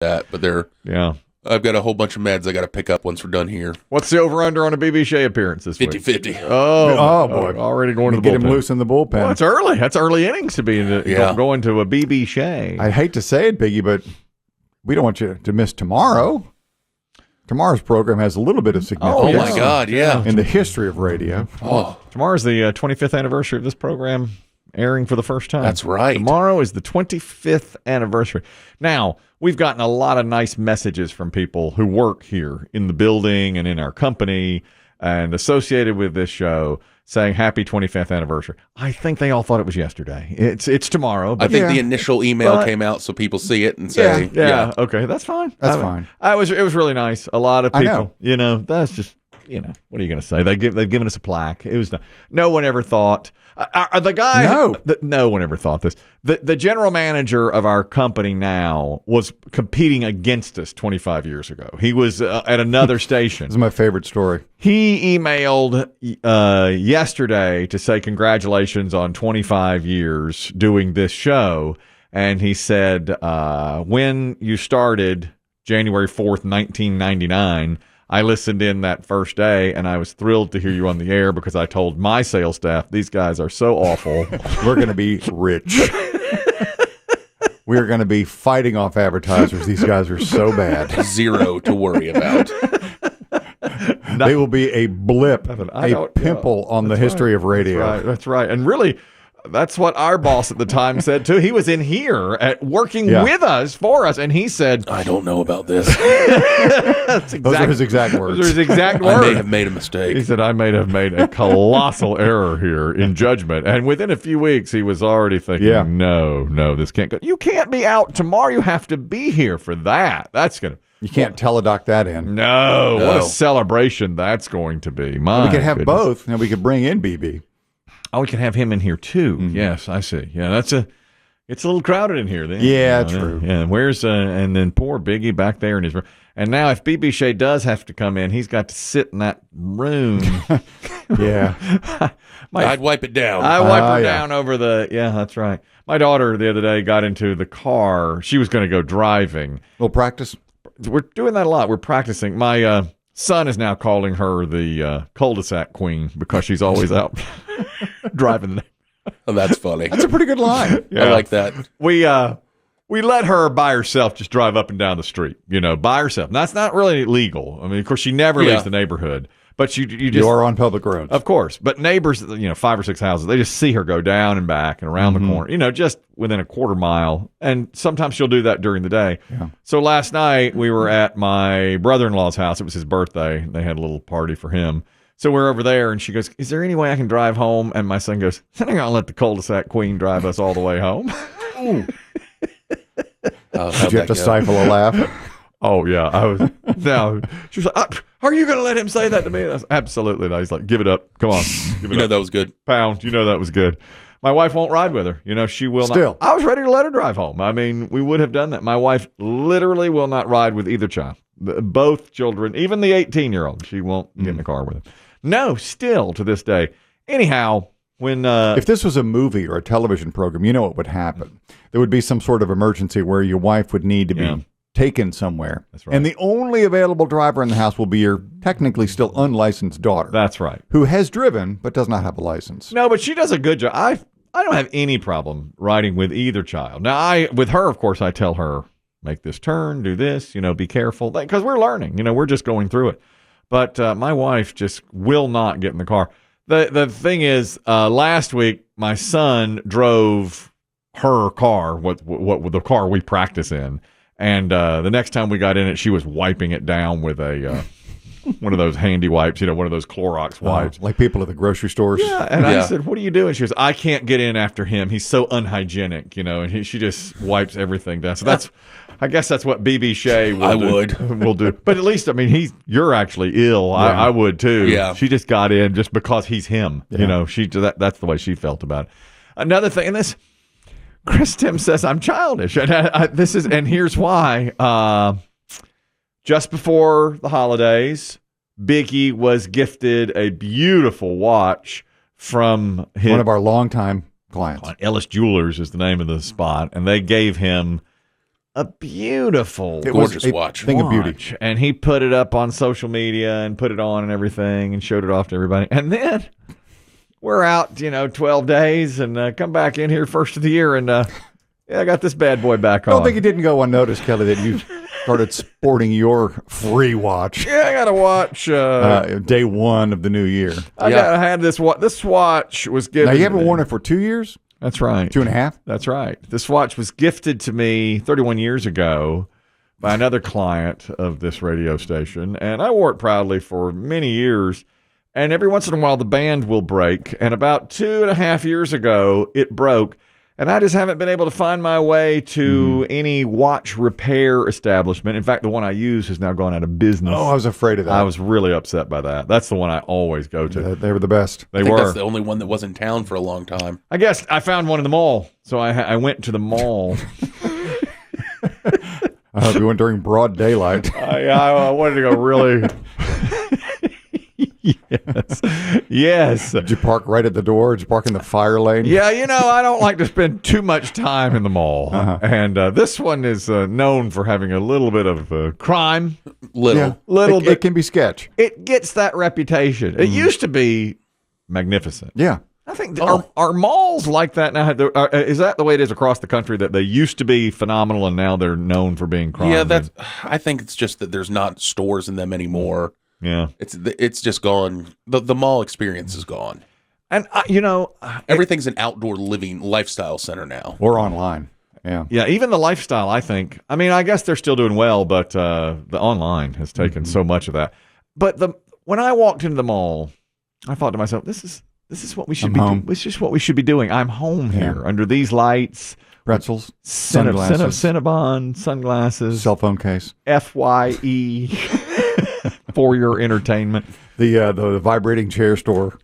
that, but Yeah. I've got a whole bunch of meds I got to pick up once we're done here. What's the over-under on a BB Shea appearance this week? 50-50. Oh, boy. Already going to the Get bullpen. him loose in the bullpen. Well, that's early. That's early innings to be going to a BB Shea. I hate to say it, Biggie, but we don't want you to miss tomorrow. Tomorrow's program has a little bit of significance. Oh, my God, yeah. In the history of radio. Oh, Tomorrow's the 25th anniversary of this program airing for the first time. That's right. Tomorrow is the 25th anniversary. Now, we've gotten a lot of nice messages from people who work here in the building and in our company and associated with this show saying happy 25th anniversary. I think they all thought it was yesterday. It's tomorrow. I But think the initial email came out so people see it and say, yeah. Okay, that's fine. That's fine. It was really nice. A lot of I people, know. That's just, what are you going to say? They've given us a plaque. It was no one ever thought. The guy, no one ever thought this. The general manager of our company now was competing against us 25 years ago. He was at another station. This is my favorite story. He emailed yesterday to say congratulations on 25 years doing this show. And he said, when you started January 4th, 1999, I listened in that first day, and I was thrilled to hear you on the air because I told my sales staff, these guys are so awful. We're going to be rich. We're going to be fighting off advertisers. These guys are so bad. zero to worry about. They will be a blip, a pimple on the history of radio. That's right. And really, that's what our boss at the time said, too. He was in here working with us, for us, and he said, I don't know about this. Those are his exact words. Those are his exact words. I may have made a mistake. He said, I may have made a colossal error here in judgment. And within a few weeks, he was already thinking, no, this can't go. You can't be out tomorrow. You have to be here for that. That's going to. You can't teledoc that in. No, what a celebration that's going to be. We could have both, and we could bring in BB. Oh, we can have him in here too. Mm-hmm. Yes, I see. Yeah, it's a little crowded in here then. Yeah, true. Yeah, where's and then poor Biggie back there in his room. And now if BB Shea does have to come in, he's got to sit in that room. Yeah. I'd wipe it down. I wipe her down over the. Yeah, that's right. My daughter the other day got into the car. She was going to go driving. We'll practice. We're doing that a lot. We're practicing. My son is now calling her the cul-de-sac queen because she's always out driving. Oh, that's funny. That's a pretty good line. Yeah. I like that. We let her by herself just drive up and down the street, by herself. And that's not really legal. I mean, of course, she never leaves the neighborhood. But you are on public roads. Of course. But neighbors, 5 or 6 houses, they just see her go down and back and around the corner, just within a quarter mile. And sometimes she'll do that during the day. Yeah. So last night we were at my brother-in-law's house. It was his birthday. They had a little party for him. So we're over there, and she goes, is there any way I can drive home? And my son goes, I'm not going to let the cul-de-sac queen drive us all the way home. Did you have to stifle a laugh? Oh, yeah. I was. Now, she was like, are you going to let him say that to me? Was, absolutely not. He's like, give it up. Come on. Give it up. That was good. Pound. That was good. My wife won't ride with her. She will Still. not. I was ready to let her drive home. I mean, we would have done that. My wife literally will not ride with either child. Both children, even the 18-year-old, she won't get in the car with him. No, still to this day. Anyhow, when if this was a movie or a television program, you know what would happen. There would be some sort of emergency where your wife would need to be taken somewhere. That's right. And the only available driver in the house will be your technically still unlicensed daughter. That's right. Who has driven but does not have a license. No, but she does a good job. I don't have any problem riding with either child. Now, with her, of course, I tell her, make this turn, do this, be careful. Because we're learning. We're just going through it. But my wife just will not get in the car. The thing is, last week, my son drove her car, what the car we practice in. And the next time we got in it, she was wiping it down with a one of those handy wipes, one of those Clorox wipes. Like people at the grocery stores. Yeah, and I said, what are you doing? She goes, I can't get in after him. He's so unhygienic, and she just wipes everything down. So I guess that's what BB Shea will do. But at least, you're actually ill. Yeah. I would too. Yeah. She just got in just because he's him. Yeah. That's the way she felt about it. Another thing, and this, Chris Tim says I'm childish, and here's why. Just before the holidays, Biggie was gifted a beautiful watch from one of our longtime clients. Ellis Jewelers is the name of the spot, and they gave him a beautiful, Gorgeous watch. Thing of beauty. And he put it up on social media and put it on and everything and showed it off to everybody. And then we're out, 12 days and come back in here first of the year and I got this bad boy back on. I don't think it didn't go unnoticed, Kelly, that you started sporting your free watch. Yeah, I got to watch. Day one of the new year. I had this watch. This watch was given. Now, you haven't worn it for 2 years? That's right. 2.5? That's right. This watch was gifted to me 31 years ago by another client of this radio station, and I wore it proudly for many years. And every once in a while, the band will break. And about 2.5 years ago, it broke. And I just haven't been able to find my way to any watch repair establishment. In fact, the one I use has now gone out of business. Oh, I was afraid of that. I was really upset by that. That's the one I always go to. They were the best. They I think were. that's the only one that was in town for a long time. I guess I found one in the mall. So I went to the mall. We went during broad daylight. I wanted to go really... Yes. Did you park right at the door? Did you park in the fire lane? Yeah, I don't like to spend too much time in the mall. Uh-huh. And this one is known for having a little bit of crime. Little bit. It can be sketch. It gets that reputation. It used to be magnificent. Yeah. I think are malls like that now? Is that the way it is across the country, that they used to be phenomenal and now they're known for being crime? Yeah, I think it's just that there's not stores in them anymore. Yeah, it's just gone. The mall experience is gone, and everything's an outdoor living lifestyle center now, or online. Yeah, even the lifestyle. I think. I mean, I guess they're still doing well, but the online has taken so much of that. But when I walked into the mall, I thought to myself, "This is what we should be doing. This is what we should be doing. I'm home here under these lights." Pretzels, sunglasses, Cinnabon, sunglasses, cell phone case, FYE for your entertainment. The vibrating chair store.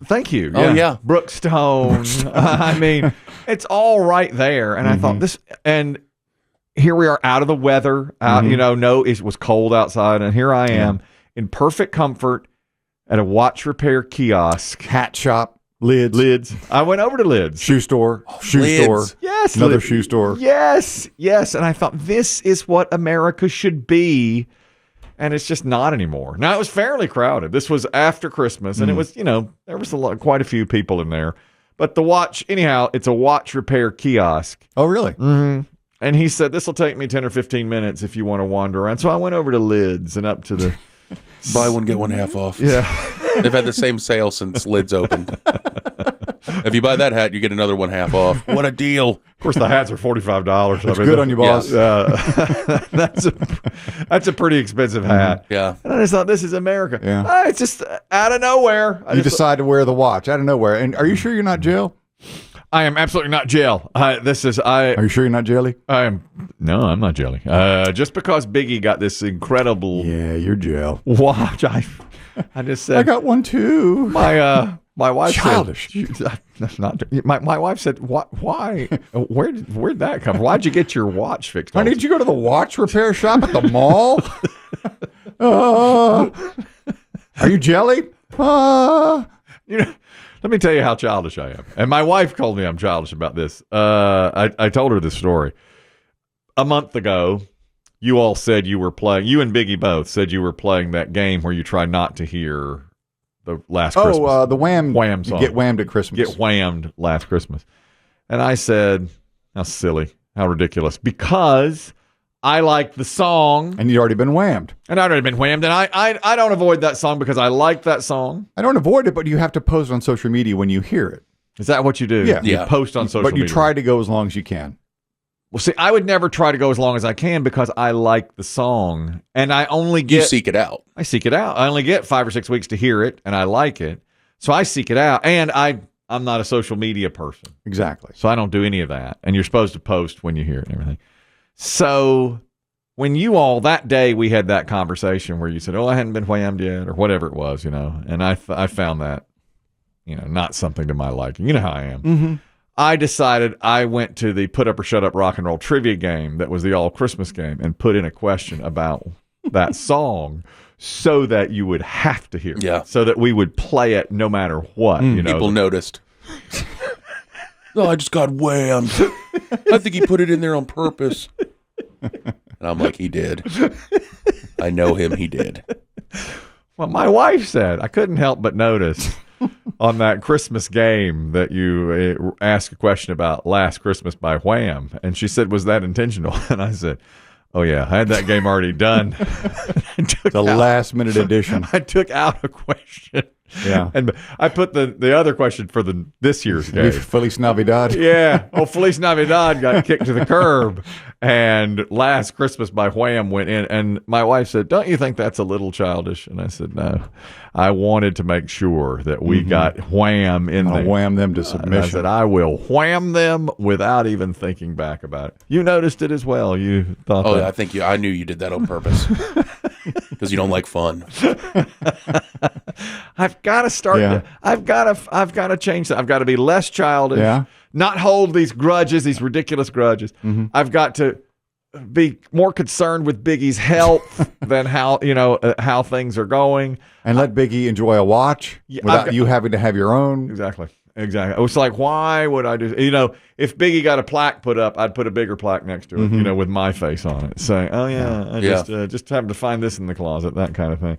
Thank you. Oh yeah, Brookstone. I mean, it's all right there. And I thought this, and here we are out of the weather. It was cold outside, and here I am in perfect comfort at a watch repair kiosk, hat shop. Lids. I went over to Lids. Shoe store. Lids. Store. Yes. Another shoe store. Yes. And I thought, this is what America should be. And it's just not anymore. Now, it was fairly crowded. This was after Christmas. And it was, there was quite a few people in there. But the watch, anyhow, it's a watch repair kiosk. Oh, really? Mm-hmm. And he said, this will take me 10 or 15 minutes if you want to wander around. So I went over to Lids and up to the... Buy one, get one half off. Yeah. They've had the same sale since Lids opened. If you buy that hat, you get another one half off. What a deal. Of course, the hats are $45. It's good on you, boss. That's a pretty expensive hat. Yeah. And I just thought, this is America. Yeah. It's just out of nowhere. You decide to wear the watch out of nowhere. And are you sure you're not jail? I am absolutely not jail. Are you sure you're not jelly? No, I'm not jelly. Just because Biggie got this incredible Yeah, you're jail. watch, I just said I got one too. my wife Childish. said, that's not my wife said, why? Where'd that come from? Why'd you get your watch fixed? Honey, did you go to the watch repair shop at the mall? Are you jelly? Let me tell you how childish I am. And my wife told me I'm childish about this. I told her this story. A month ago, you all said you were playing, you and Biggie both said you were playing that game where you try not to hear the last Christmas. The Wham song. Get whammed at Christmas. Get whammed last Christmas. And I said, how silly, how ridiculous. Because I like the song. And you'd already been whammed. And I'd already been whammed. And I don't avoid that song because I like that song. I don't avoid it, but you have to post on social media when you hear it. Is that what you do? Yeah. You post on social media. But you try to go as long as you can. Well, see, I would never try to go as long as I can because I like the song. And I only get... You seek it out. I seek it out. I only get 5 or 6 weeks to hear it, and I like it. So I seek it out. And I'm not a social media person. Exactly. So I don't do any of that. And you're supposed to post when you hear it and everything. So when you all, that day we had that conversation where you said, I hadn't been whammed yet, or whatever it was, and I found that, not something to my liking. You know how I am. Mm-hmm. I decided I went to the Put Up or Shut Up Rock and Roll trivia game that was the all Christmas game and put in a question about that song so that you would have to hear it. So that we would play it no matter what. People noticed. I just got whammed. I think he put it in there on purpose. And I'm like, he did. I know him. He did. Well, my wife said, I couldn't help but notice on that Christmas game that you asked a question about Last Christmas by Wham. And she said, was that intentional? And I said, oh, yeah, I had that game already done. The last minute edition. I took out a question. Yeah. And I put the other question for this year's game. Feliz Navidad. Yeah. Oh, Feliz Navidad got kicked to the curb. And Last Christmas by Wham went in. And my wife said, don't you think that's a little childish? And I said, no. I wanted to make sure that we got Wham in there. I'll wham them to submission. I said, I will wham them without even thinking back about it. You noticed it as well. You thought Oh, that. I think I knew you did that on purpose. Because you don't like fun. I've got to start. Yeah. I've got to change that. I've got to be less childish. Yeah. Not hold these grudges, these ridiculous grudges. I've got to be more concerned with Biggie's health than how how things are going, and let Biggie enjoy a watch without you having to have your own. Exactly. It's like, why would I do? If Biggie got a plaque put up, I'd put a bigger plaque next to it. With my face on it, saying, "Oh yeah, I just happened to find this in the closet," that kind of thing.